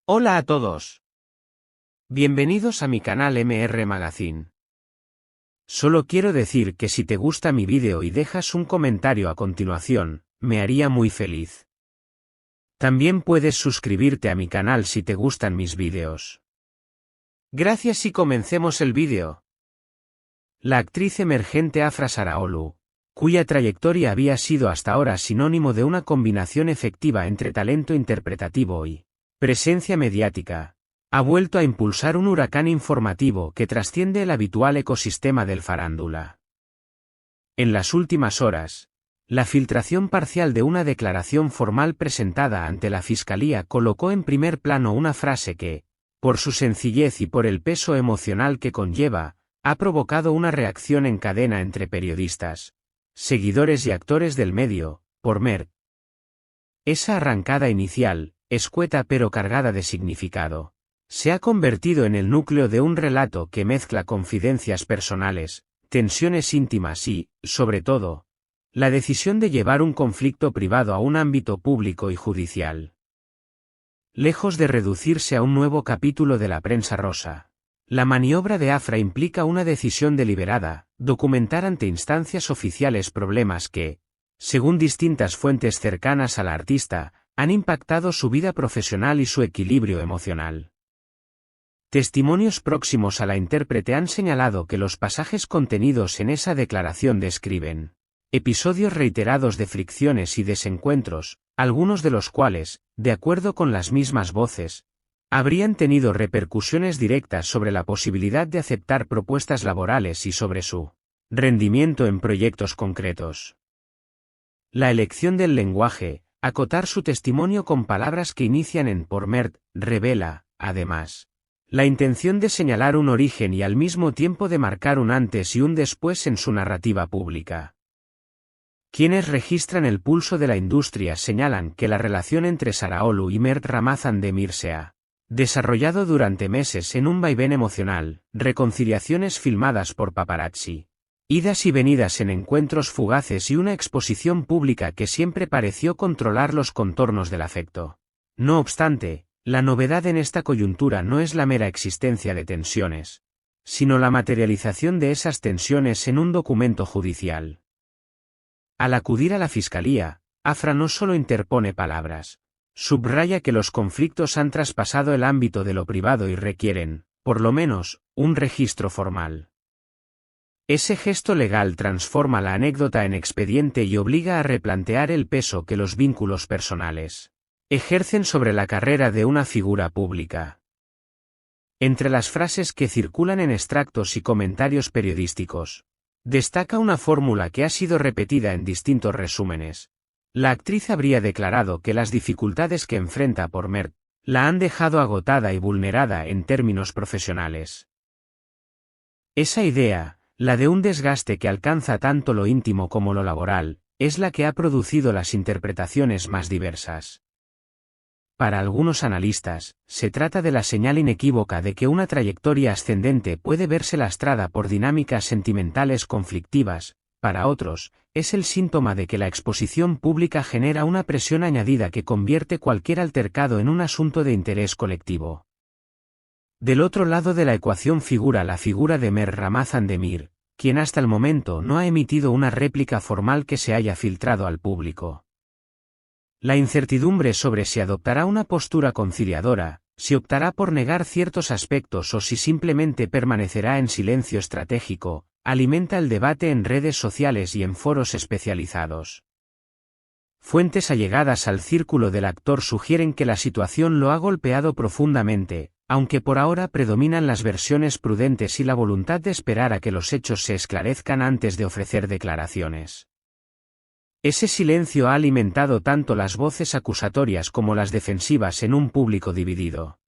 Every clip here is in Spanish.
Hola a todos. Bienvenidos a mi canal MR Magazine. Solo quiero decir que si te gusta mi vídeo y dejas un comentario a continuación, me haría muy feliz. También puedes suscribirte a mi canal si te gustan mis vídeos. Gracias y comencemos el vídeo. La actriz emergente Afra Saraholu, cuya trayectoria había sido hasta ahora sinónimo de una combinación efectiva entre talento interpretativo y presencia mediática, ha vuelto a impulsar un huracán informativo que trasciende el habitual ecosistema del farándula. En las últimas horas, la filtración parcial de una declaración formal presentada ante la Fiscalía colocó en primer plano una frase que, por su sencillez y por el peso emocional que conlleva, ha provocado una reacción en cadena entre periodistas, seguidores y actores del medio, por Merck. Esa arrancada inicial, escueta pero cargada de significado, se ha convertido en el núcleo de un relato que mezcla confidencias personales, tensiones íntimas y, sobre todo, la decisión de llevar un conflicto privado a un ámbito público y judicial. Lejos de reducirse a un nuevo capítulo de la prensa rosa, la maniobra de Afra implica una decisión deliberada, documentar ante instancias oficiales problemas que, según distintas fuentes cercanas a la artista, han impactado su vida profesional y su equilibrio emocional. Testimonios próximos a la intérprete han señalado que los pasajes contenidos en esa declaración describen episodios reiterados de fricciones y desencuentros, algunos de los cuales, de acuerdo con las mismas voces, habrían tenido repercusiones directas sobre la posibilidad de aceptar propuestas laborales y sobre su rendimiento en proyectos concretos. La elección del lenguaje, acotar su testimonio con palabras que inician en por Merck, revela, además, la intención de señalar un origen y al mismo tiempo de marcar un antes y un después en su narrativa pública. Quienes registran el pulso de la industria señalan que la relación entre Saraholu y Merck Ramazan Demir se ha desarrollado durante meses en un vaivén emocional, reconciliaciones filmadas por paparazzi, idas y venidas en encuentros fugaces y una exposición pública que siempre pareció controlar los contornos del afecto. No obstante, la novedad en esta coyuntura no es la mera existencia de tensiones, sino la materialización de esas tensiones en un documento judicial. Al acudir a la Fiscalía, Afra no solo interpone palabras, subraya que los conflictos han traspasado el ámbito de lo privado y requieren, por lo menos, un registro formal. Ese gesto legal transforma la anécdota en expediente y obliga a replantear el peso que los vínculos personales ejercen sobre la carrera de una figura pública. Entre las frases que circulan en extractos y comentarios periodísticos, destaca una fórmula que ha sido repetida en distintos resúmenes. La actriz habría declarado que las dificultades que enfrenta por Merck la han dejado agotada y vulnerada en términos profesionales. Esa idea, la de un desgaste que alcanza tanto lo íntimo como lo laboral, es la que ha producido las interpretaciones más diversas. Para algunos analistas, se trata de la señal inequívoca de que una trayectoria ascendente puede verse lastrada por dinámicas sentimentales conflictivas. Para otros, es el síntoma de que la exposición pública genera una presión añadida que convierte cualquier altercado en un asunto de interés colectivo. Del otro lado de la ecuación figura la figura de Merck Ramazan Demir, quien hasta el momento no ha emitido una réplica formal que se haya filtrado al público. La incertidumbre sobre si adoptará una postura conciliadora, si optará por negar ciertos aspectos o si simplemente permanecerá en silencio estratégico, alimenta el debate en redes sociales y en foros especializados. Fuentes allegadas al círculo del actor sugieren que la situación lo ha golpeado profundamente, aunque por ahora predominan las versiones prudentes y la voluntad de esperar a que los hechos se esclarezcan antes de ofrecer declaraciones. Ese silencio ha alimentado tanto las voces acusatorias como las defensivas en un público dividido.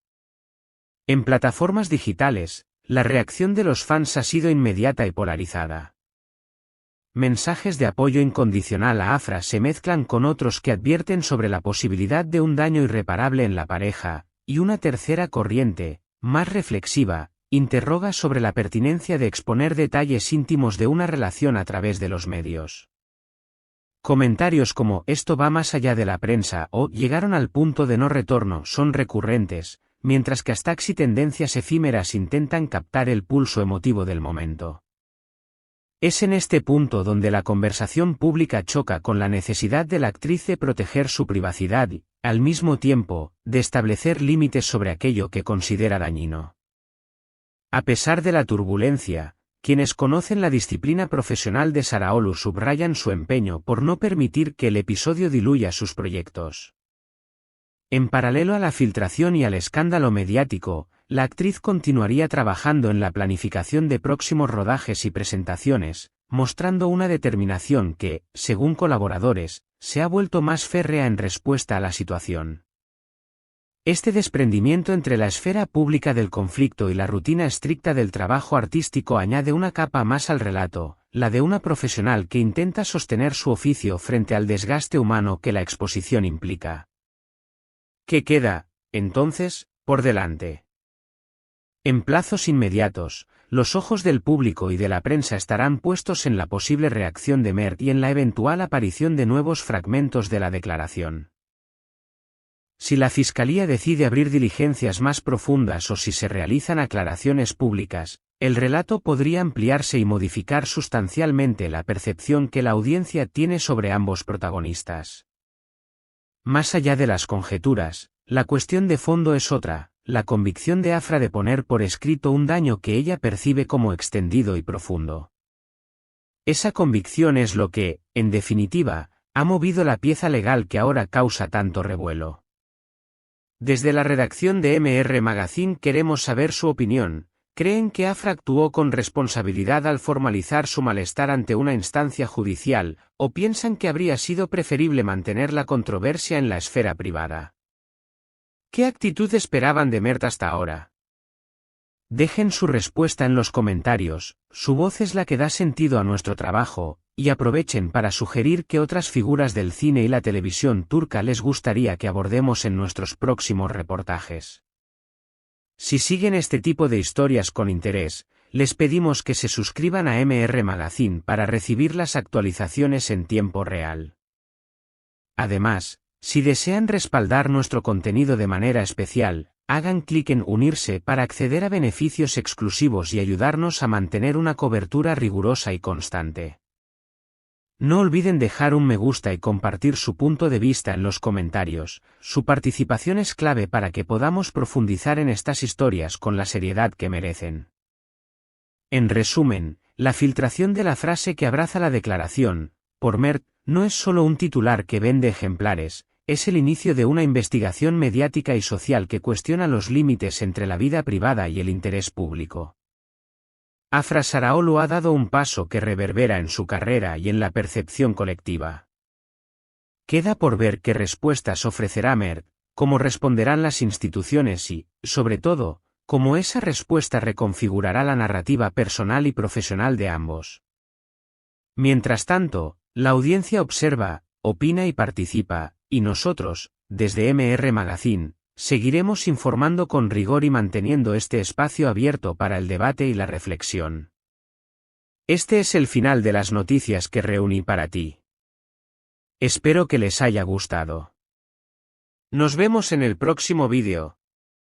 En plataformas digitales, la reacción de los fans ha sido inmediata y polarizada. Mensajes de apoyo incondicional a Afra se mezclan con otros que advierten sobre la posibilidad de un daño irreparable en la pareja, y una tercera corriente, más reflexiva, interroga sobre la pertinencia de exponer detalles íntimos de una relación a través de los medios. Comentarios como "esto va más allá de la prensa" o "llegaron al punto de no retorno" son recurrentes, mientras que hashtags y tendencias efímeras intentan captar el pulso emotivo del momento. Es en este punto donde la conversación pública choca con la necesidad de la actriz de proteger su privacidad y, al mismo tiempo, de establecer límites sobre aquello que considera dañino. A pesar de la turbulencia, quienes conocen la disciplina profesional de Saraolu subrayan su empeño por no permitir que el episodio diluya sus proyectos. En paralelo a la filtración y al escándalo mediático, la actriz continuaría trabajando en la planificación de próximos rodajes y presentaciones, mostrando una determinación que, según colaboradores, se ha vuelto más férrea en respuesta a la situación. Este desprendimiento entre la esfera pública del conflicto y la rutina estricta del trabajo artístico añade una capa más al relato, la de una profesional que intenta sostener su oficio frente al desgaste humano que la exposición implica. ¿Qué queda, entonces, por delante? En plazos inmediatos, los ojos del público y de la prensa estarán puestos en la posible reacción de Mert y en la eventual aparición de nuevos fragmentos de la declaración. Si la Fiscalía decide abrir diligencias más profundas o si se realizan aclaraciones públicas, el relato podría ampliarse y modificar sustancialmente la percepción que la audiencia tiene sobre ambos protagonistas. Más allá de las conjeturas, la cuestión de fondo es otra, la convicción de Afra de poner por escrito un daño que ella percibe como extendido y profundo. Esa convicción es lo que, en definitiva, ha movido la pieza legal que ahora causa tanto revuelo. Desde la redacción de MR Magazine queremos saber su opinión. ¿Creen que Afra actuó con responsabilidad al formalizar su malestar ante una instancia judicial, o piensan que habría sido preferible mantener la controversia en la esfera privada? ¿Qué actitud esperaban de Mert hasta ahora? Dejen su respuesta en los comentarios, su voz es la que da sentido a nuestro trabajo, y aprovechen para sugerir qué otras figuras del cine y la televisión turca les gustaría que abordemos en nuestros próximos reportajes. Si siguen este tipo de historias con interés, les pedimos que se suscriban a MR Magazine para recibir las actualizaciones en tiempo real. Además, si desean respaldar nuestro contenido de manera especial, hagan clic en unirse para acceder a beneficios exclusivos y ayudarnos a mantener una cobertura rigurosa y constante. No olviden dejar un me gusta y compartir su punto de vista en los comentarios, su participación es clave para que podamos profundizar en estas historias con la seriedad que merecen. En resumen, la filtración de la frase que abraza la declaración, por Mert, no es solo un titular que vende ejemplares, es el inicio de una investigación mediática y social que cuestiona los límites entre la vida privada y el interés público. Afra Saraolu ha dado un paso que reverbera en su carrera y en la percepción colectiva. Queda por ver qué respuestas ofrecerá Mert, cómo responderán las instituciones y, sobre todo, cómo esa respuesta reconfigurará la narrativa personal y profesional de ambos. Mientras tanto, la audiencia observa, opina y participa, y nosotros, desde MR Magazine, seguiremos informando con rigor y manteniendo este espacio abierto para el debate y la reflexión. Este es el final de las noticias que reuní para ti. Espero que les haya gustado. Nos vemos en el próximo vídeo.